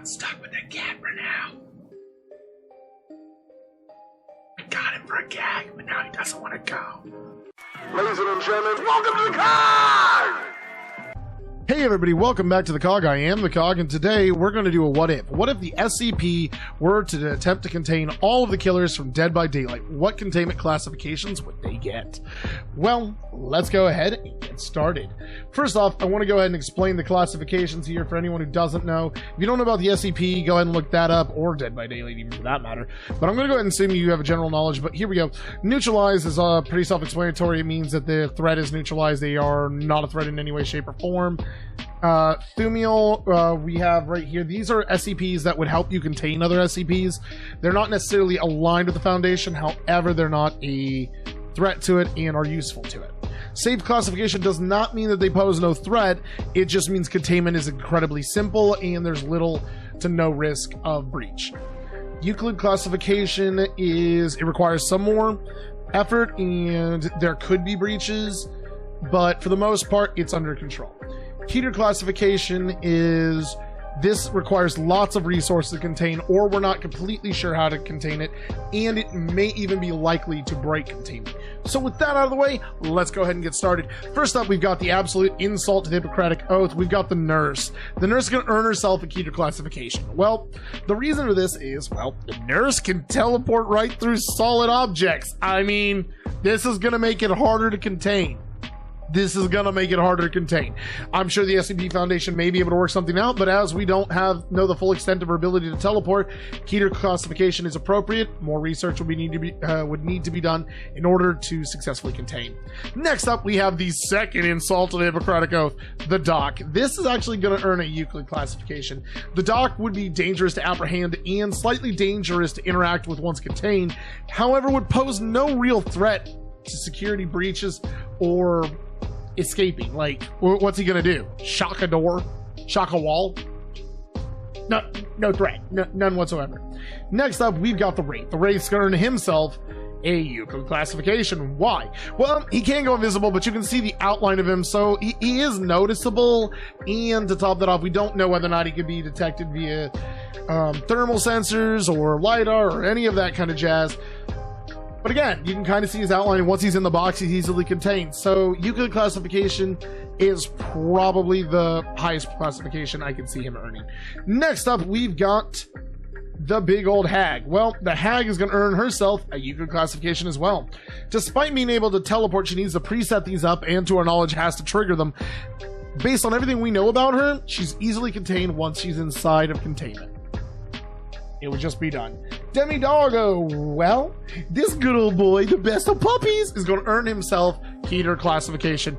got stuck with the cat for now. I got him for a gag, but now he doesn't want to go. Ladies and gentlemen, welcome to the COG! Hey everybody, welcome back to the COG. I am the COG, and today we're going to do a what if. What if the SCP were to attempt to contain all of the killers from Dead by Daylight? What containment classifications would they get? Well, let's go ahead and get started. First off, I want to go ahead and explain the classifications here for anyone who doesn't know. If you don't know about the SCP, go ahead and look that up, or Dead by Daylight even for that matter. But I'm going to go ahead and assume you have a general knowledge, but here we go. Neutralize is pretty self-explanatory. It means that the threat is neutralized. They are not a threat in any way, shape, or form. Thumial, we have right here. These are SCPs that would help you contain other SCPs. They're not necessarily aligned with the Foundation, however, they're not a threat to it and are useful to it. Safe classification does not mean that they pose no threat, it just means containment is incredibly simple and there's little to no risk of breach. Euclid classification it requires some more effort and there could be breaches, but for the most part, it's under control. Keter classification this requires lots of resources to contain, or we're not completely sure how to contain it, and it may even be likely to break containment. So with that out of the way, let's go ahead and get started. First up, we've got the absolute insult to the Hippocratic Oath. We've got the nurse. The nurse is going to earn herself a Keter classification. Well, the reason for this is, well, the nurse can teleport right through solid objects. I mean, this is going to make it harder to contain. This is going to make it harder to contain. I'm sure the SCP Foundation may be able to work something out, but as we don't know the full extent of her ability to teleport, Keter classification is appropriate. More research would need to be done in order to successfully contain. Next up, we have the second insult to the Hippocratic Oath, the Doc. This is actually going to earn a Euclid classification. The Doc would be dangerous to apprehend and slightly dangerous to interact with once contained, however, would pose no real threat to security breaches or escaping. Like, what's he gonna do? Shock a door? Shock a wall? No threat. None whatsoever. Next up, we've got the Wraith. The Wraith's gonna earn himself a Euclid classification. Why? Well, he can go invisible, but you can see the outline of him, so he is noticeable, and to top that off, we don't know whether or not he could be detected via thermal sensors or LiDAR or any of that kind of jazz. But again, you can kind of see his outline, and once he's in the box, he's easily contained. So Euclid classification is probably the highest classification I can see him earning. Next up, we've got the big old hag. Well, the hag is going to earn herself a Euclid classification as well. Despite being able to teleport, she needs to preset these up, and to our knowledge has to trigger them. Based on everything we know about her, she's easily contained once she's inside of containment. It would just be done. Demi Doggo, well, this good old boy, the best of puppies, is going to earn himself Keter classification.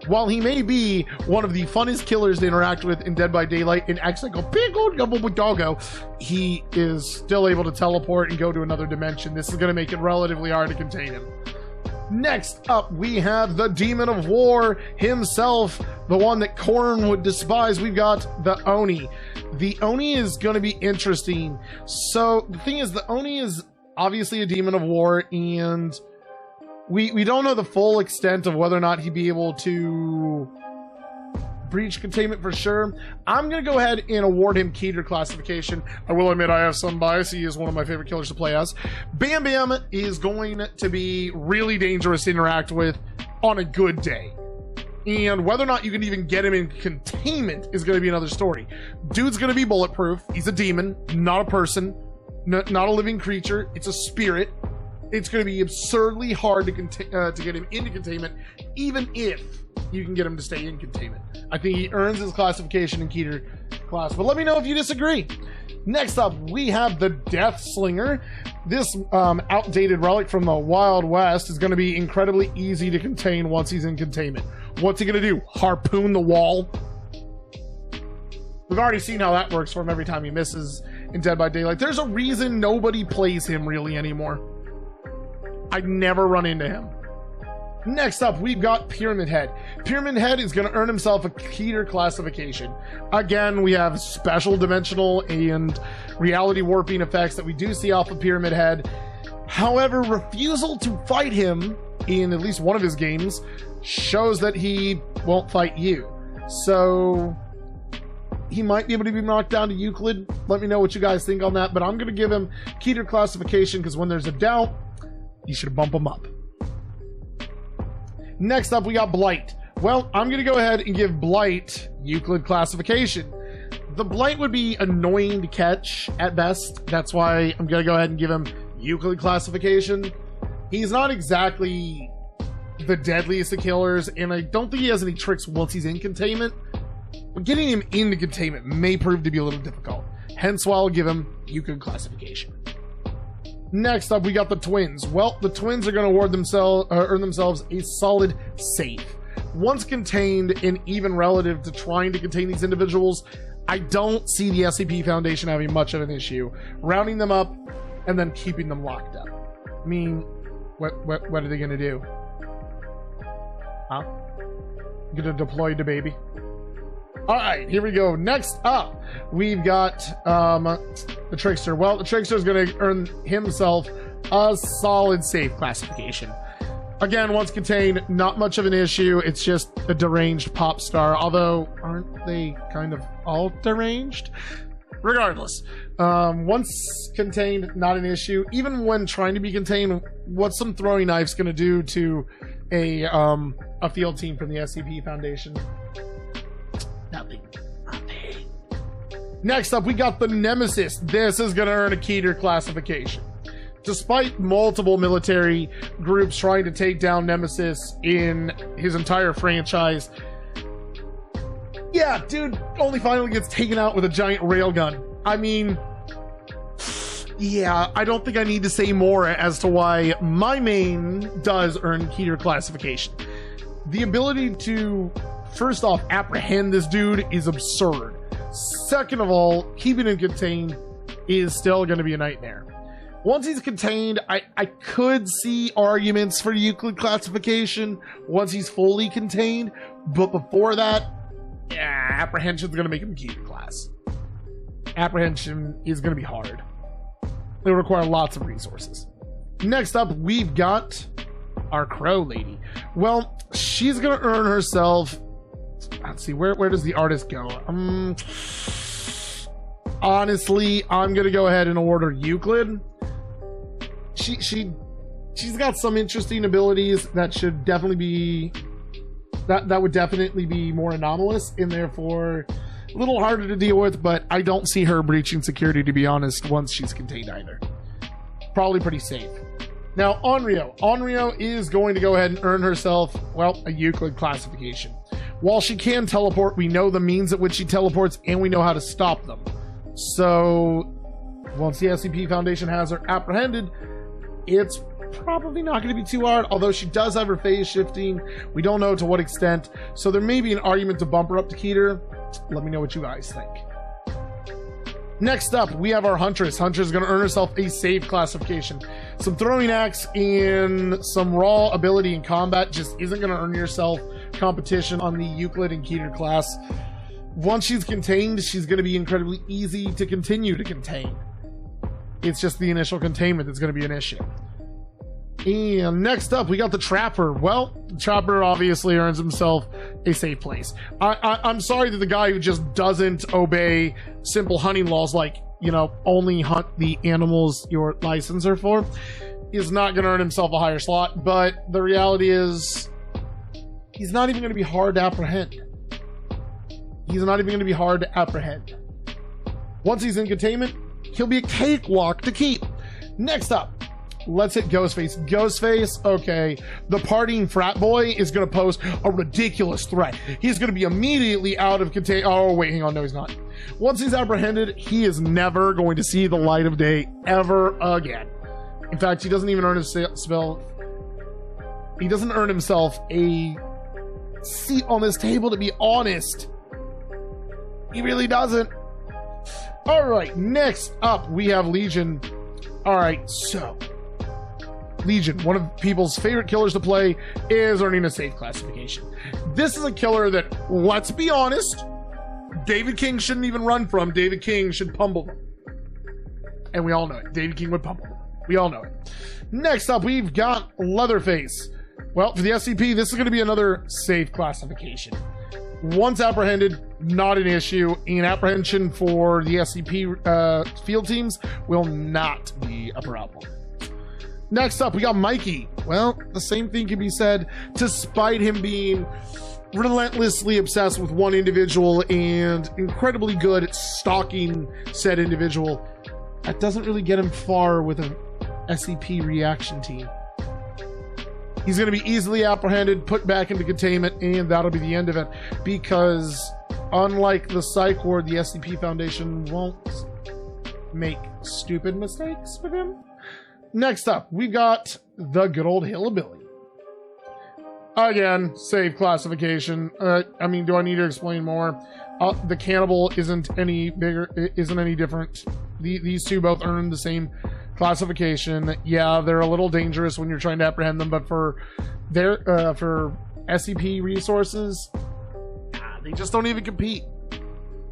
While he may be one of the funnest killers to interact with in Dead by Daylight and acts like a big old doggo, he is still able to teleport and go to another dimension. This is going to make it relatively hard to contain him. Next up, we have the Demon of War himself, the one that Korn would despise. We've got the Oni. The Oni is going to be interesting. So the thing is, the Oni is obviously a Demon of War, and we don't know the full extent of whether or not he'd be able to breach containment for sure. I'm going to go ahead and award him Keter classification. I will admit I have some bias. He is one of my favorite killers to play as. Bam Bam is going to be really dangerous to interact with on a good day. And whether or not you can even get him in containment is going to be another story. Dude's going to be bulletproof. He's a demon, not a person, not a living creature. It's a spirit. It's going to be absurdly hard to get him into containment, even if you can get him to stay in containment. I think he earns his classification in Keter class, but let me know if you disagree. Next up, we have the Death Slinger. This outdated relic from the Wild West is going to be incredibly easy to contain once he's in containment. What's he going to do? Harpoon the wall? We've already seen how that works for him every time he misses in Dead by Daylight. There's a reason nobody plays him really anymore. I never run into him. Next up, we've got Pyramid Head. Pyramid Head is going to earn himself a Keter classification. Again, we have special dimensional and reality warping effects that we do see off of Pyramid Head. However, refusal to fight him in at least one of his games shows that he won't fight you. So he might be able to be knocked down to Euclid. Let me know what you guys think on that, but I'm going to give him Keter classification because when there's a doubt, you should bump him up. Next up, we got Blight. Well, I'm going to go ahead and give Blight Euclid classification. The Blight would be annoying to catch at best. That's why I'm going to go ahead and give him Euclid classification. He's not exactly the deadliest of killers, and I don't think he has any tricks once he's in containment. But getting him into containment may prove to be a little difficult. Hence why I'll give him Euclid classification. Next up, we got the twins. Well, the twins are going to earn themselves a solid safe. Once contained, and even relative to trying to contain these individuals, I don't see the SCP Foundation having much of an issue rounding them up and then keeping them locked up. I mean, what are they going to do? Huh? Gonna deploy the baby? Alright, here we go. Next up, we've got the Trickster. Well, the Trickster is going to earn himself a solid safe classification. Again, once contained, not much of an issue. It's just a deranged pop star. Although, aren't they kind of all deranged? Regardless, once contained, not an issue. Even when trying to be contained, what's some throwing knives going to do to a field team from the SCP Foundation? Nothing. Next up, we got the Nemesis. This is going to earn a Keter classification. Despite multiple military groups trying to take down Nemesis in his entire franchise, yeah, dude only finally gets taken out with a giant railgun. I mean, yeah, I don't think I need to say more as to why my main does earn Keter classification. The ability to, first off, apprehend this dude is absurd. Second of all, keeping him contained is still going to be a nightmare. Once he's contained, I could see arguments for Euclid classification once he's fully contained, but before that, yeah, apprehension's going to make him Keter class. Apprehension is going to be hard. It'll require lots of resources. Next up, we've got our Crow Lady. Well, she's going to earn herself... Let's see, where does the artist go? Honestly, I'm going to go ahead and order Euclid. She's got some interesting abilities that should definitely be... That would definitely be more anomalous and therefore a little harder to deal with, but I don't see her breaching security, to be honest, once she's contained either. Probably pretty safe. Now, Onryo is going to go ahead and earn herself, well, a Euclid classification. While she can teleport, we know the means at which she teleports, and we know how to stop them. So, once the SCP Foundation has her apprehended, it's probably not going to be too hard, although she does have her phase shifting. We don't know to what extent, so there may be an argument to bump her up to Keter. Let me know what you guys think. Next up, we have our Huntress. Huntress is going to earn herself a save classification. Some throwing axe and some raw ability in combat just isn't going to earn yourself competition on the Euclid and Keter class. Once she's contained, she's going to be incredibly easy to continue to contain. It's just the initial containment that's going to be an issue. And next up, we got the Trapper. Well, the Trapper obviously earns himself a safe place. I'm sorry that the guy who just doesn't obey simple hunting laws, like, you know, only hunt the animals your license are for, is not going to earn himself a higher slot. But the reality is, he's not even going to be hard to apprehend. He's not even going to be hard to apprehend. Once he's in containment, he'll be a cakewalk to keep. Next up, let's hit Ghostface. Ghostface, okay, the partying frat boy is going to pose a ridiculous threat. He's going to be immediately out of containment. Oh, wait, hang on. No, he's not. Once he's apprehended, he is never going to see the light of day ever again. In fact, he doesn't even earn his spell. He doesn't earn himself a seat on this table, to be honest. He really doesn't. All right, next up, we have Legion. All right, so Legion, one of people's favorite killers to play, is earning a safe classification. This is a killer that, let's be honest, David King shouldn't even run from. David King should pummel them. And we all know it. David King would pummel them. We all know it. Next up, we've got Leatherface. Well, for the SCP, this is going to be another safe classification. Once apprehended, not an issue, and apprehension for the SCP field teams will not be a problem. Next up, we got Mikey. Well, the same thing can be said, despite him being relentlessly obsessed with one individual and incredibly good at stalking said individual. That doesn't really get him far with an SCP reaction team. He's going to be easily apprehended, put back into containment, and that'll be the end of it. Because unlike the Psych Ward, the SCP Foundation won't make stupid mistakes with him. Next up, we've got the good old Hillbilly. Again, safe classification. I mean, do I need to explain more? The cannibal isn't any different. These two both earn the same classification. Yeah, they're a little dangerous when you're trying to apprehend them, but for SCP resources, they just don't even compete.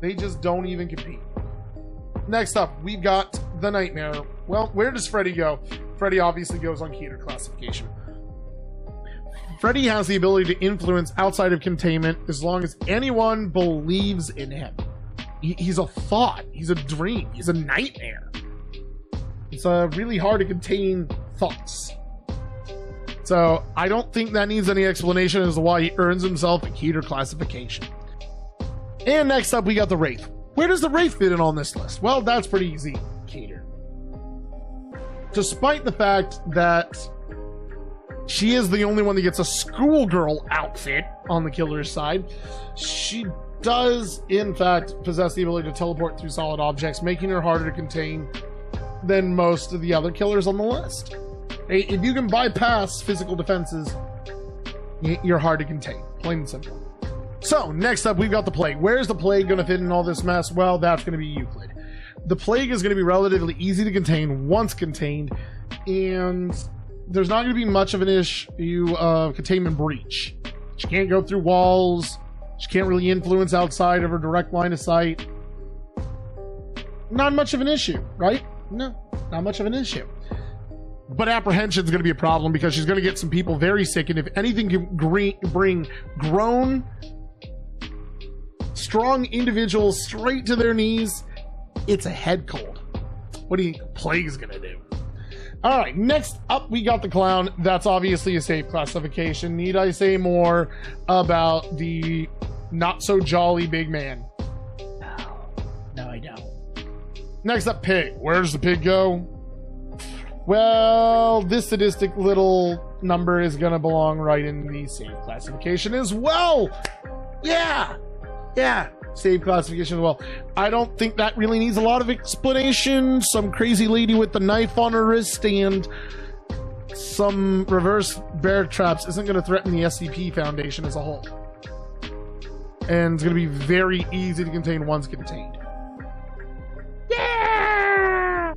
They just don't even compete. Next up, we've got the Nightmare. Well, where does Freddy go? Freddy obviously goes on Keter classification. Freddy has the ability to influence outside of containment as long as anyone believes in him. He's a thought. He's a dream. He's a nightmare. It's really hard to contain thoughts. So I don't think that needs any explanation as to why he earns himself a Keter classification. And next up, we got the Wraith. Where does the Wraith fit in on this list? Well, that's pretty easy. Keter. Despite the fact that she is the only one that gets a schoolgirl outfit on the killer's side, she does, in fact, possess the ability to teleport through solid objects, making her harder to contain than most of the other killers on the list. If you can bypass physical defenses, you're hard to contain. Plain and simple. So, next up, we've got the Plague. Where's the Plague going to fit in all this mess? Well, that's going to be Euclid. The Plague is going to be relatively easy to contain once contained, and there's not going to be much of an issue of containment breach. She can't go through walls. She can't really influence outside of her direct line of sight. Not much of an issue, right? No, not much of an issue. But apprehension is going to be a problem because she's going to get some people very sick, and if anything can bring grown, strong individuals straight to their knees, it's a head cold. What do you think the Plague's going to do? All right, next up, we got the Clown. That's obviously a safe classification. Need I say more about the not-so-jolly big man? No, I don't. Next up, Pig. Where does the Pig go? Well, this sadistic little number is going to belong right in the safe classification as well. Yeah, safe classification as well. I don't think that really needs a lot of explanation. Some crazy lady with the knife on her wrist and some reverse bear traps isn't going to threaten the SCP Foundation as a whole. And it's going to be very easy to contain once contained. Yeah!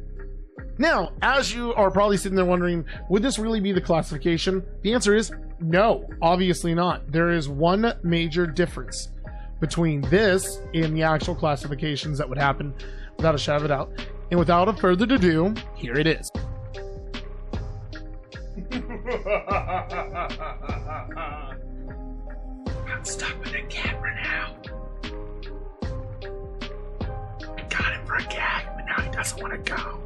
Now, as you are probably sitting there wondering, would this really be the classification? The answer is no, obviously not. There is one major difference between this and the actual classifications that would happen without a shadow of a doubt. And without a further ado, here it is. I'm stuck with the camera now. I got him for a gag, but now he doesn't want to go.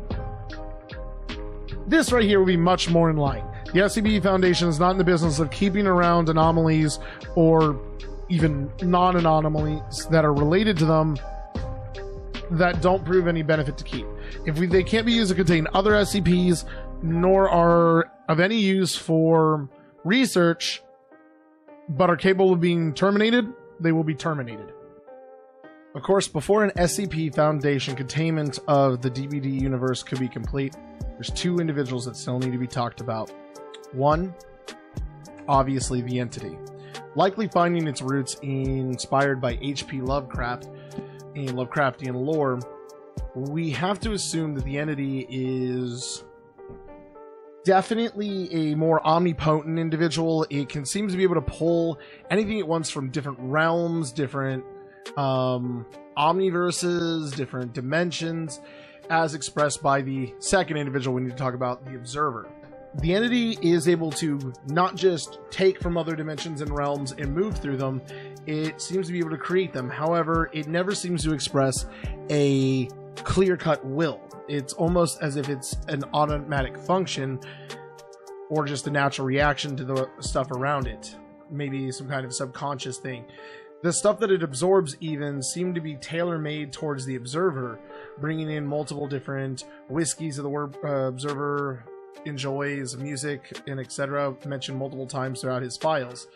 This right here will be much more in line. The SCP Foundation is not in the business of keeping around anomalies or even non-anomalies that are related to them that don't prove any benefit to keep. If they can't be used to contain other SCPs, nor are of any use for research, but are capable of being terminated, they will be terminated. Of course, before an SCP Foundation containment of the DBD universe could be complete, there's two individuals that still need to be talked about. One, obviously the entity. Likely finding its roots inspired by H.P. Lovecraft and Lovecraftian lore, we have to assume that the entity is definitely a more omnipotent individual. It can seem to be able to pull anything it wants from different realms, different omniverses, different dimensions, as expressed by the second individual we need to talk about, the Observer. The entity is able to not just take from other dimensions and realms and move through them, it seems to be able to create them. However, it never seems to express a clear-cut will. It's almost as if it's an automatic function or just a natural reaction to the stuff around it. Maybe some kind of subconscious thing. The stuff that it absorbs even seem to be tailor-made towards the observer, bringing in multiple different whiskeys of the observer enjoys, music, and etc. mentioned multiple times throughout his files.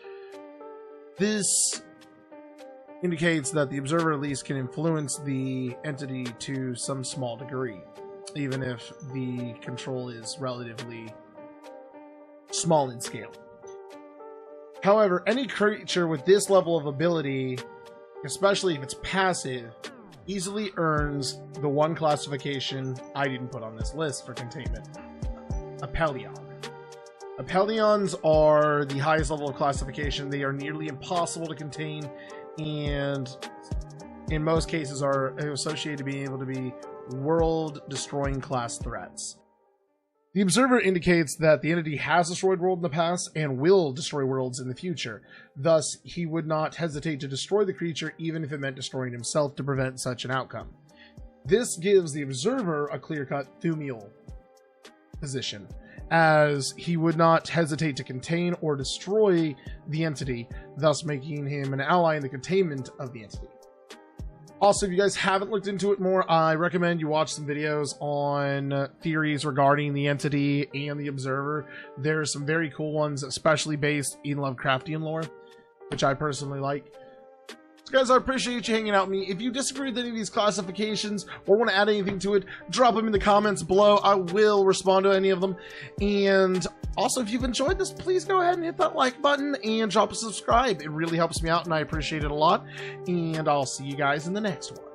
This indicates that the observer at least can influence the entity to some small degree, even if the control is relatively small in scale. However, any creature with this level of ability, especially if it's passive, easily earns the one classification I didn't put on this list for containment: Apellion. Apellions are the highest level of classification. They are nearly impossible to contain, and in most cases are associated to being able to be world-destroying class threats. The observer indicates that the entity has destroyed worlds in the past and will destroy worlds in the future. Thus, he would not hesitate to destroy the creature even if it meant destroying himself to prevent such an outcome. This gives the observer a clear-cut Thumiel position, as he would not hesitate to contain or destroy the entity, thus making him an ally in the containment of the entity. Also, if you guys haven't looked into it more, I recommend you watch some videos on theories regarding the entity and the observer. There's some very cool ones, especially based in Lovecraftian lore, which I personally like. So guys, I appreciate you hanging out with me. If you disagree with any of these classifications or want to add anything to it, drop them in the comments below. I will respond to any of them. And also, if you've enjoyed this, please go ahead and hit that like button and drop a subscribe. It really helps me out and I appreciate it a lot. And I'll see you guys in the next one.